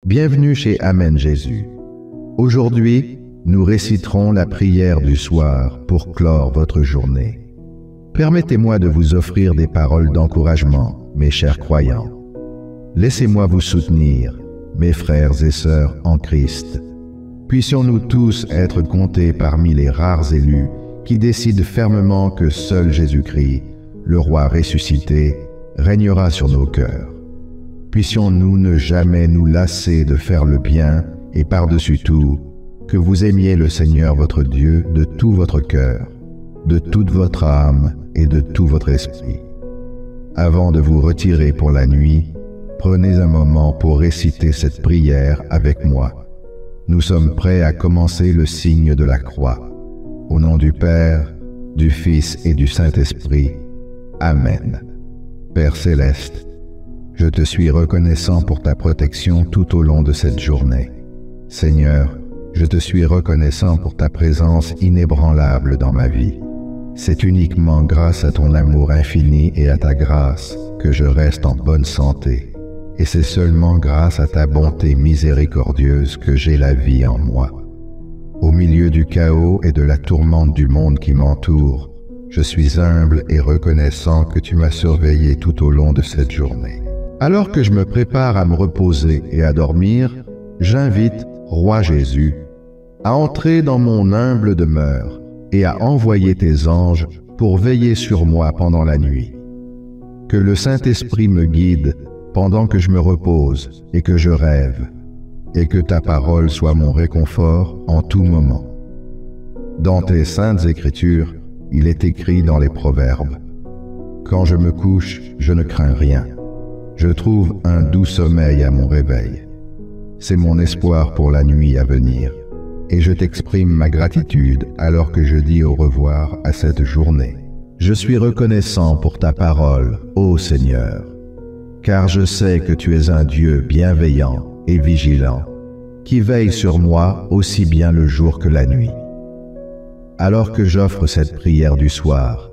Bienvenue chez Amen Jésus. Aujourd'hui, nous réciterons la prière du soir pour clore votre journée. Permettez-moi de vous offrir des paroles d'encouragement, mes chers croyants. Laissez-moi vous soutenir, mes frères et sœurs en Christ. Puissions-nous tous être comptés parmi les rares élus qui décident fermement que seul Jésus-Christ, le roi ressuscité, régnera sur nos cœurs. Puissions-nous ne jamais nous lasser de faire le bien et par-dessus tout, que vous aimiez le Seigneur votre Dieu de tout votre cœur, de toute votre âme et de tout votre esprit. Avant de vous retirer pour la nuit, prenez un moment pour réciter cette prière avec moi. Nous sommes prêts à commencer le signe de la croix. Au nom du Père, du Fils et du Saint-Esprit. Amen. Père céleste, je te suis reconnaissant pour ta protection tout au long de cette journée. Seigneur, je te suis reconnaissant pour ta présence inébranlable dans ma vie. C'est uniquement grâce à ton amour infini et à ta grâce que je reste en bonne santé. Et c'est seulement grâce à ta bonté miséricordieuse que j'ai la vie en moi. Au milieu du chaos et de la tourmente du monde qui m'entoure, je suis humble et reconnaissant que tu m'as surveillé tout au long de cette journée. Alors que je me prépare à me reposer et à dormir, j'invite Roi Jésus à entrer dans mon humble demeure et à envoyer tes anges pour veiller sur moi pendant la nuit. Que le Saint-Esprit me guide pendant que je me repose et que je rêve, et que ta parole soit mon réconfort en tout moment. Dans tes saintes Écritures, il est écrit dans les Proverbes: « Quand je me couche, je ne crains rien. Je trouve un doux sommeil à mon réveil. » C'est mon espoir pour la nuit à venir, et je t'exprime ma gratitude alors que je dis au revoir à cette journée. Je suis reconnaissant pour ta parole, ô Seigneur, car je sais que tu es un Dieu bienveillant et vigilant, qui veille sur moi aussi bien le jour que la nuit. Alors que j'offre cette prière du soir,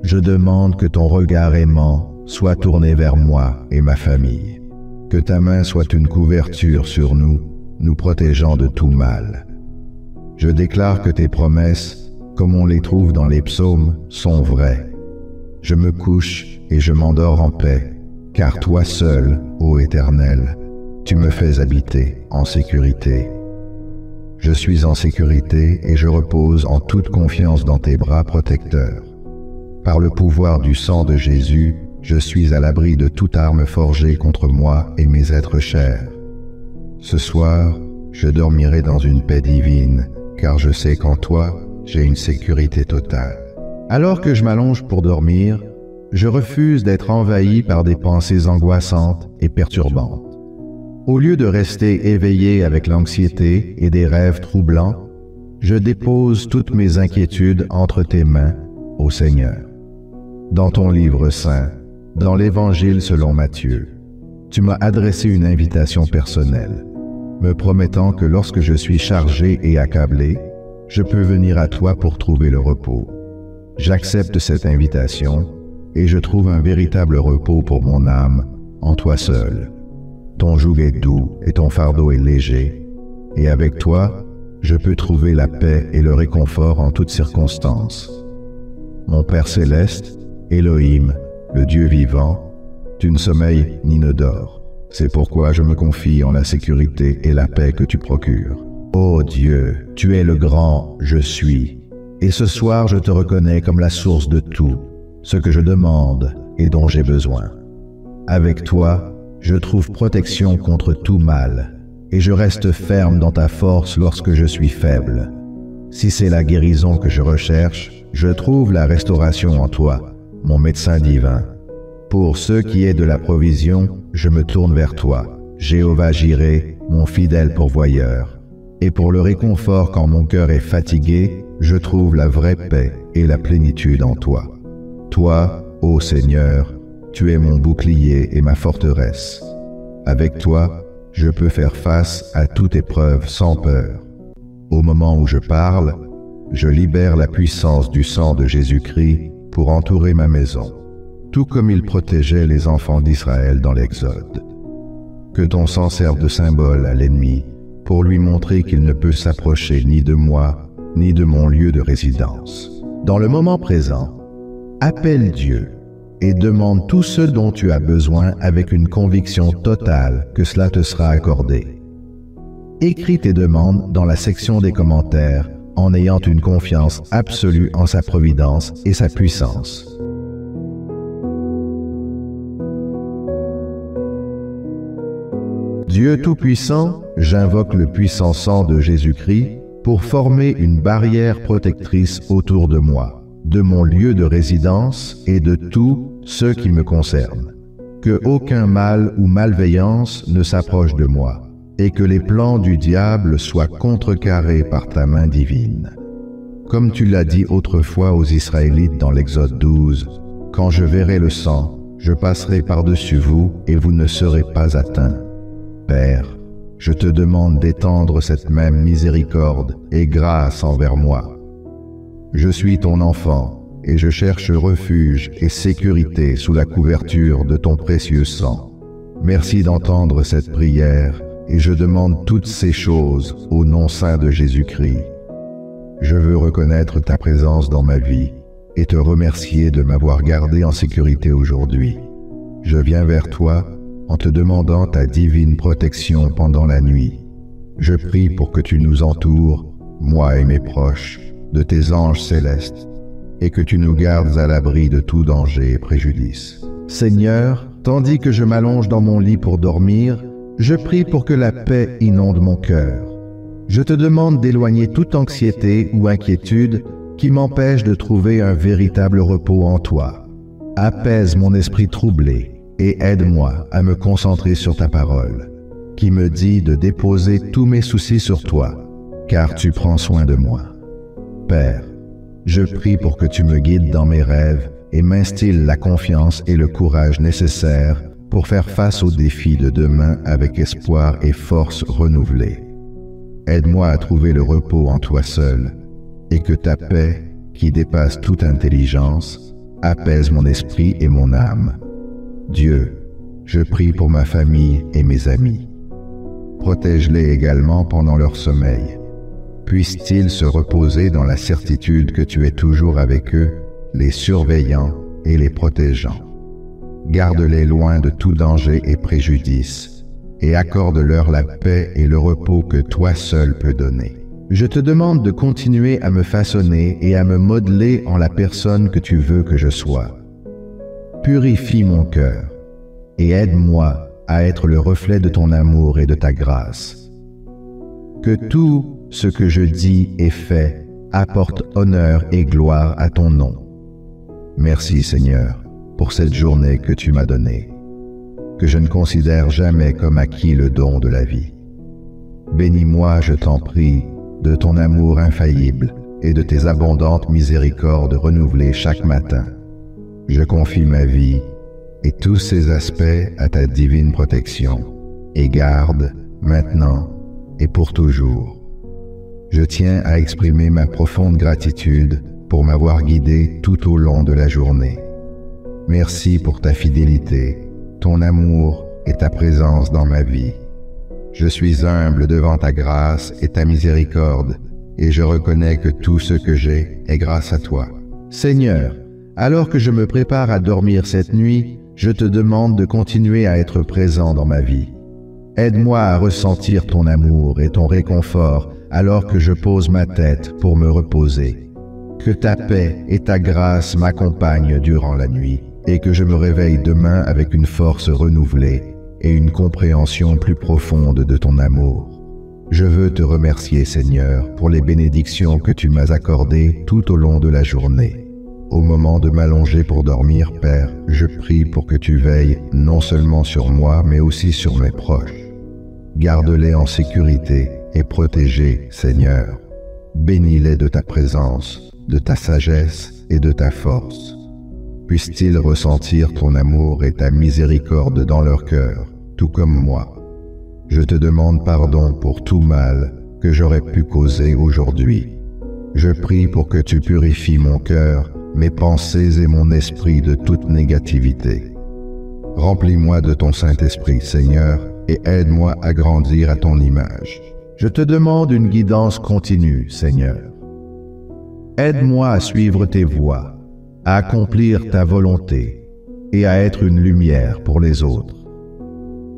je demande que ton regard aimant soit tourné vers moi et ma famille, que ta main soit une couverture sur nous, nous protégeant de tout mal. Je déclare que tes promesses, comme on les trouve dans les psaumes, sont vraies. Je me couche et je m'endors en paix, car toi seul, ô Éternel, tu me fais habiter en sécurité. Je suis en sécurité et je repose en toute confiance dans tes bras protecteurs. Par le pouvoir du sang de Jésus, je suis à l'abri de toute arme forgée contre moi et mes êtres chers. Ce soir, je dormirai dans une paix divine, car je sais qu'en toi, j'ai une sécurité totale. Alors que je m'allonge pour dormir, je refuse d'être envahi par des pensées angoissantes et perturbantes. Au lieu de rester éveillé avec l'anxiété et des rêves troublants, je dépose toutes mes inquiétudes entre tes mains, ô Seigneur. Dans ton livre saint, dans l'Évangile selon Matthieu, tu m'as adressé une invitation personnelle, me promettant que lorsque je suis chargé et accablé, je peux venir à toi pour trouver le repos. J'accepte cette invitation et je trouve un véritable repos pour mon âme en toi seul. Ton joug est doux et ton fardeau est léger, et avec toi, je peux trouver la paix et le réconfort en toutes circonstances. Mon Père céleste, Elohim, le Dieu vivant, tu ne sommeilles ni ne dors. C'est pourquoi je me confie en la sécurité et la paix que tu procures. Ô Dieu, tu es le grand « Je suis », et ce soir je te reconnais comme la source de tout, ce que je demande et dont j'ai besoin. Avec toi, je trouve protection contre tout mal, et je reste ferme dans ta force lorsque je suis faible. Si c'est la guérison que je recherche, je trouve la restauration en toi, mon médecin divin. Pour ce qui est de la provision, je me tourne vers toi, Jéhovah Jireh, mon fidèle pourvoyeur. Et pour le réconfort quand mon cœur est fatigué, je trouve la vraie paix et la plénitude en toi. Toi, ô Seigneur, tu es mon bouclier et ma forteresse. Avec toi, je peux faire face à toute épreuve sans peur. Au moment où je parle, je libère la puissance du sang de Jésus-Christ pour entourer ma maison, tout comme il protégeait les enfants d'Israël dans l'Exode. Que ton sang serve de symbole à l'ennemi, pour lui montrer qu'il ne peut s'approcher ni de moi, ni de mon lieu de résidence. Dans le moment présent, appelle Dieu et demande tout ce dont tu as besoin avec une conviction totale que cela te sera accordé. Écris tes demandes dans la section des commentaires en ayant une confiance absolue en sa providence et sa puissance. Dieu Tout-Puissant, j'invoque le puissant sang de Jésus-Christ pour former une barrière protectrice autour de moi, de mon lieu de résidence et de tout ce qui me concerne. Que aucun mal ou malveillance ne s'approche de moi et que les plans du diable soient contrecarrés par ta main divine. Comme tu l'as dit autrefois aux Israélites dans l'Exode 12, « Quand je verrai le sang, je passerai par-dessus vous et vous ne serez pas atteints. » Père, je te demande d'étendre cette même miséricorde et grâce envers moi. Je suis ton enfant et je cherche refuge et sécurité sous la couverture de ton précieux sang. Merci d'entendre cette prière et je demande toutes ces choses au nom saint de Jésus-Christ. Je veux reconnaître ta présence dans ma vie et te remercier de m'avoir gardé en sécurité aujourd'hui. Je viens vers toi en te demandant ta divine protection pendant la nuit. Je prie pour que tu nous entoures, moi et mes proches, de tes anges célestes, et que tu nous gardes à l'abri de tout danger et préjudice. Seigneur, tandis que je m'allonge dans mon lit pour dormir, je prie pour que la paix inonde mon cœur. Je te demande d'éloigner toute anxiété ou inquiétude qui m'empêche de trouver un véritable repos en toi. Apaise mon esprit troublé et aide-moi à me concentrer sur ta parole, qui me dit de déposer tous mes soucis sur toi, car tu prends soin de moi. Père, je prie pour que tu me guides dans mes rêves et m'instilles la confiance et le courage nécessaires pour faire face aux défis de demain avec espoir et force renouvelée. Aide-moi à trouver le repos en toi seul, et que ta paix, qui dépasse toute intelligence, apaise mon esprit et mon âme. Dieu, je prie pour ma famille et mes amis. Protège-les également pendant leur sommeil. Puissent-ils se reposer dans la certitude que tu es toujours avec eux, les surveillant et les protégeant. Garde-les loin de tout danger et préjudice, et accorde-leur la paix et le repos que toi seul peux donner. Je te demande de continuer à me façonner et à me modeler en la personne que tu veux que je sois. Purifie mon cœur et aide-moi à être le reflet de ton amour et de ta grâce. Que tout ce que je dis et fais apporte honneur et gloire à ton nom. Merci Seigneur pour cette journée que tu m'as donnée, que je ne considère jamais comme acquis le don de la vie. Bénis-moi, je t'en prie, de ton amour infaillible et de tes abondantes miséricordes renouvelées chaque matin. Je confie ma vie et tous ses aspects à ta divine protection, et garde, maintenant et pour toujours. Je tiens à exprimer ma profonde gratitude pour m'avoir guidé tout au long de la journée. Merci pour ta fidélité, ton amour et ta présence dans ma vie. Je suis humble devant ta grâce et ta miséricorde, et je reconnais que tout ce que j'ai est grâce à toi. Seigneur, alors que je me prépare à dormir cette nuit, je te demande de continuer à être présent dans ma vie. Aide-moi à ressentir ton amour et ton réconfort alors que je pose ma tête pour me reposer. Que ta paix et ta grâce m'accompagnent durant la nuit et que je me réveille demain avec une force renouvelée et une compréhension plus profonde de ton amour. Je veux te remercier, Seigneur, pour les bénédictions que tu m'as accordées tout au long de la journée. Au moment de m'allonger pour dormir, Père, je prie pour que tu veilles non seulement sur moi, mais aussi sur mes proches. Garde-les en sécurité et protégés, Seigneur. Bénis-les de ta présence, de ta sagesse et de ta force. Puissent-ils ressentir ton amour et ta miséricorde dans leur cœur, tout comme moi. Je te demande pardon pour tout mal que j'aurais pu causer aujourd'hui. Je prie pour que tu purifies mon cœur, mes pensées et mon esprit de toute négativité. Remplis-moi de ton Saint-Esprit, Seigneur, et aide-moi à grandir à ton image. Je te demande une guidance continue, Seigneur. Aide-moi à suivre tes voies, à accomplir ta volonté et à être une lumière pour les autres.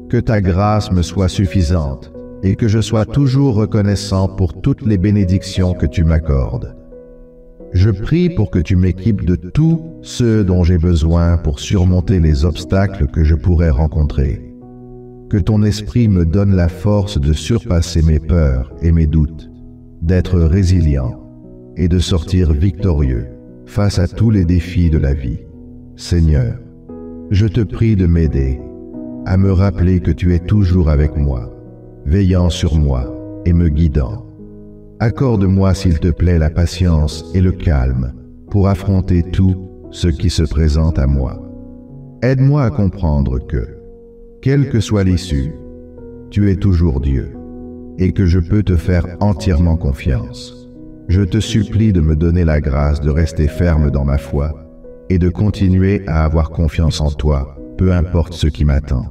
Que ta grâce me soit suffisante et que je sois toujours reconnaissant pour toutes les bénédictions que tu m'accordes. Je prie pour que tu m'équipes de tout ce dont j'ai besoin pour surmonter les obstacles que je pourrais rencontrer. Que ton esprit me donne la force de surpasser mes peurs et mes doutes, d'être résilient et de sortir victorieux face à tous les défis de la vie. Seigneur, je te prie de m'aider à me rappeler que tu es toujours avec moi, veillant sur moi et me guidant. Accorde-moi, s'il te plaît, la patience et le calme pour affronter tout ce qui se présente à moi. Aide-moi à comprendre que, quelle que soit l'issue, tu es toujours Dieu et que je peux te faire entièrement confiance. Je te supplie de me donner la grâce de rester ferme dans ma foi et de continuer à avoir confiance en toi, peu importe ce qui m'attend.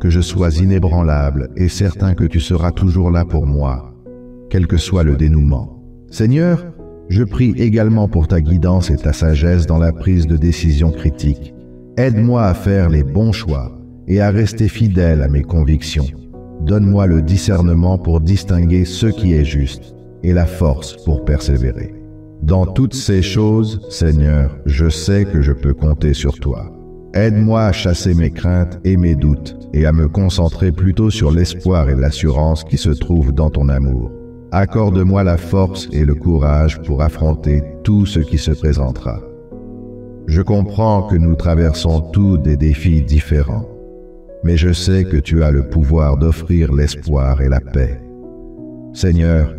Que je sois inébranlable et certain que tu seras toujours là pour moi, quel que soit le dénouement. Seigneur, je prie également pour ta guidance et ta sagesse dans la prise de décisions critiques. Aide-moi à faire les bons choix et à rester fidèle à mes convictions. Donne-moi le discernement pour distinguer ce qui est juste et la force pour persévérer. Dans toutes ces choses, Seigneur, je sais que je peux compter sur toi. Aide-moi à chasser mes craintes et mes doutes et à me concentrer plutôt sur l'espoir et l'assurance qui se trouvent dans ton amour. Accorde-moi la force et le courage pour affronter tout ce qui se présentera. Je comprends que nous traversons tous des défis différents, mais je sais que tu as le pouvoir d'offrir l'espoir et la paix. Seigneur,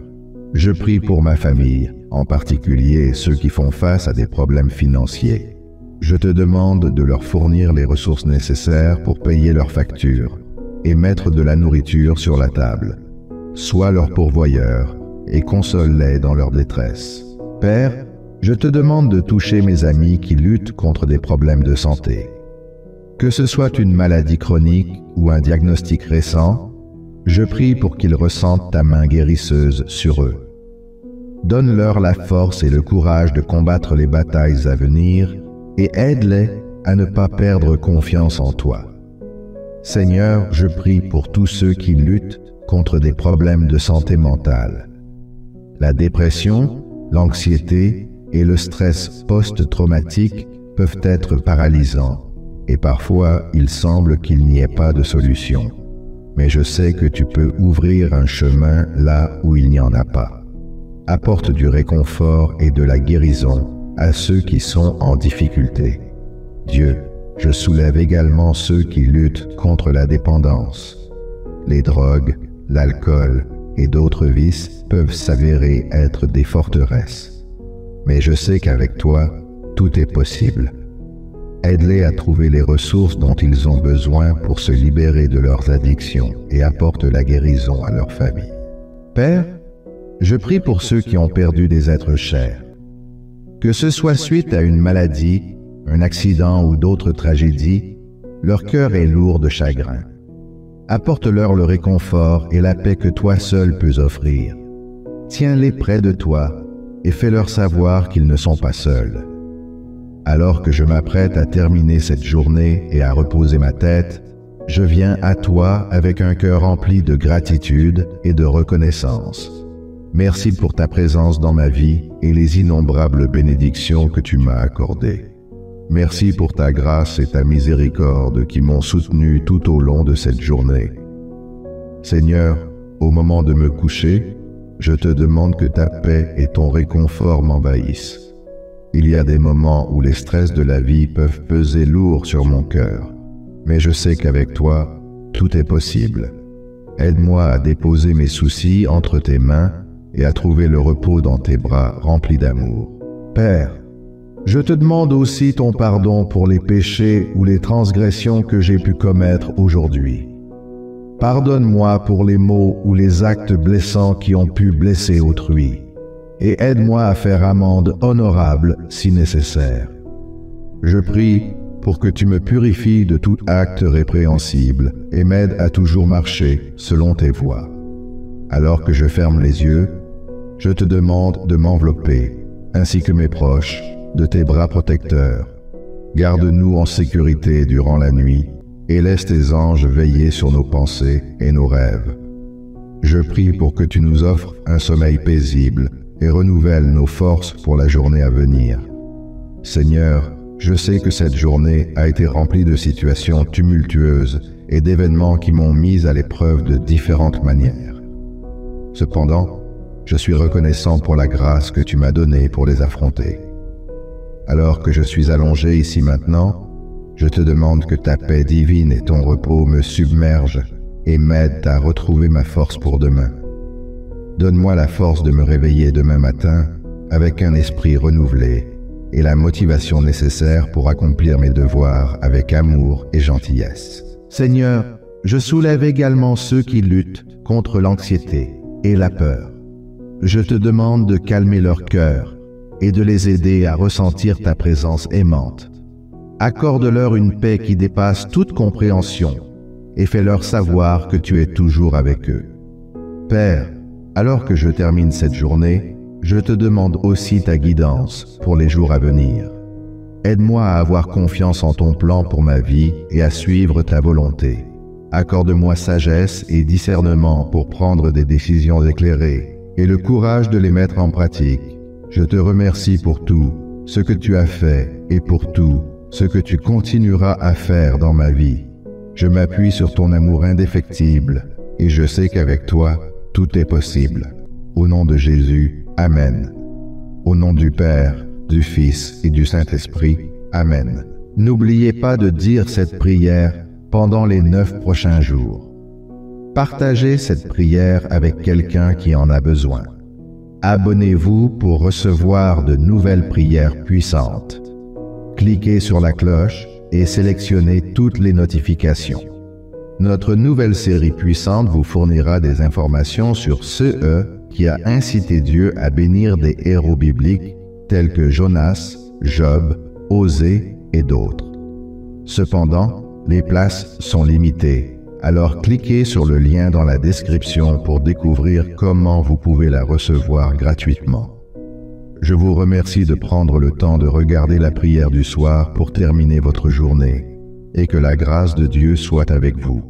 je prie pour ma famille, en particulier ceux qui font face à des problèmes financiers. Je te demande de leur fournir les ressources nécessaires pour payer leurs factures et mettre de la nourriture sur la table. Sois leur pourvoyeur et console-les dans leur détresse. Père, je te demande de toucher mes amis qui luttent contre des problèmes de santé. Que ce soit une maladie chronique ou un diagnostic récent, je prie pour qu'ils ressentent ta main guérisseuse sur eux. Donne-leur la force et le courage de combattre les batailles à venir et aide-les à ne pas perdre confiance en toi. Seigneur, je prie pour tous ceux qui luttent contre des problèmes de santé mentale. La dépression, l'anxiété et le stress post-traumatique peuvent être paralysants et parfois il semble qu'il n'y ait pas de solution. Mais je sais que tu peux ouvrir un chemin là où il n'y en a pas. Apporte du réconfort et de la guérison à ceux qui sont en difficulté. Dieu, je soulève également ceux qui luttent contre la dépendance. Les drogues, l'alcool et d'autres vices peuvent s'avérer être des forteresses. Mais je sais qu'avec toi, tout est possible. Aide-les à trouver les ressources dont ils ont besoin pour se libérer de leurs addictions et apporte la guérison à leur famille. Père, je prie pour ceux qui ont perdu des êtres chers. Que ce soit suite à une maladie, un accident ou d'autres tragédies, leur cœur est lourd de chagrin. Apporte-leur le réconfort et la paix que toi seul peux offrir. Tiens-les près de toi et fais-leur savoir qu'ils ne sont pas seuls. Alors que je m'apprête à terminer cette journée et à reposer ma tête, je viens à toi avec un cœur rempli de gratitude et de reconnaissance. Merci pour ta présence dans ma vie et les innombrables bénédictions que tu m'as accordées. Merci pour ta grâce et ta miséricorde qui m'ont soutenu tout au long de cette journée. Seigneur, au moment de me coucher, je te demande que ta paix et ton réconfort m'envahissent. Il y a des moments où les stress de la vie peuvent peser lourd sur mon cœur, mais je sais qu'avec toi, tout est possible. Aide-moi à déposer mes soucis entre tes mains et à trouver le repos dans tes bras remplis d'amour. Père, je te demande aussi ton pardon pour les péchés ou les transgressions que j'ai pu commettre aujourd'hui. Pardonne-moi pour les mots ou les actes blessants qui ont pu blesser autrui, et aide-moi à faire amende honorable si nécessaire. Je prie pour que tu me purifies de tout acte répréhensible et m'aides à toujours marcher selon tes voies. Alors que je ferme les yeux, je te demande de m'envelopper, ainsi que mes proches, de tes bras protecteurs. Garde-nous en sécurité durant la nuit et laisse tes anges veiller sur nos pensées et nos rêves. Je prie pour que tu nous offres un sommeil paisible et renouvelle nos forces pour la journée à venir. Seigneur, je sais que cette journée a été remplie de situations tumultueuses et d'événements qui m'ont mis à l'épreuve de différentes manières. Cependant, je suis reconnaissant pour la grâce que tu m'as donnée pour les affronter. Alors que je suis allongé ici maintenant, je te demande que ta paix divine et ton repos me submergent et m'aident à retrouver ma force pour demain. Donne-moi la force de me réveiller demain matin avec un esprit renouvelé et la motivation nécessaire pour accomplir mes devoirs avec amour et gentillesse. Seigneur, je soulève également ceux qui luttent contre l'anxiété et la peur. Je te demande de calmer leur cœur et de les aider à ressentir ta présence aimante. Accorde-leur une paix qui dépasse toute compréhension et fais-leur savoir que tu es toujours avec eux. Père, alors que je termine cette journée, je te demande aussi ta guidance pour les jours à venir. Aide-moi à avoir confiance en ton plan pour ma vie et à suivre ta volonté. Accorde-moi sagesse et discernement pour prendre des décisions éclairées et le courage de les mettre en pratique. Je te remercie pour tout ce que tu as fait et pour tout ce que tu continueras à faire dans ma vie. Je m'appuie sur ton amour indéfectible et je sais qu'avec toi, tout est possible. Au nom de Jésus, Amen. Au nom du Père, du Fils et du Saint-Esprit, Amen. N'oubliez pas de dire cette prière pendant les 9 prochains jours. Partagez cette prière avec quelqu'un qui en a besoin. Abonnez-vous pour recevoir de nouvelles prières puissantes. Cliquez sur la cloche et sélectionnez toutes les notifications. Notre nouvelle série puissante vous fournira des informations sur ce qui a incité Dieu à bénir des héros bibliques tels que Jonas, Job, Osée et d'autres. Cependant, les places sont limitées, alors cliquez sur le lien dans la description pour découvrir comment vous pouvez la recevoir gratuitement. Je vous remercie de prendre le temps de regarder la prière du soir pour terminer votre journée, et que la grâce de Dieu soit avec vous.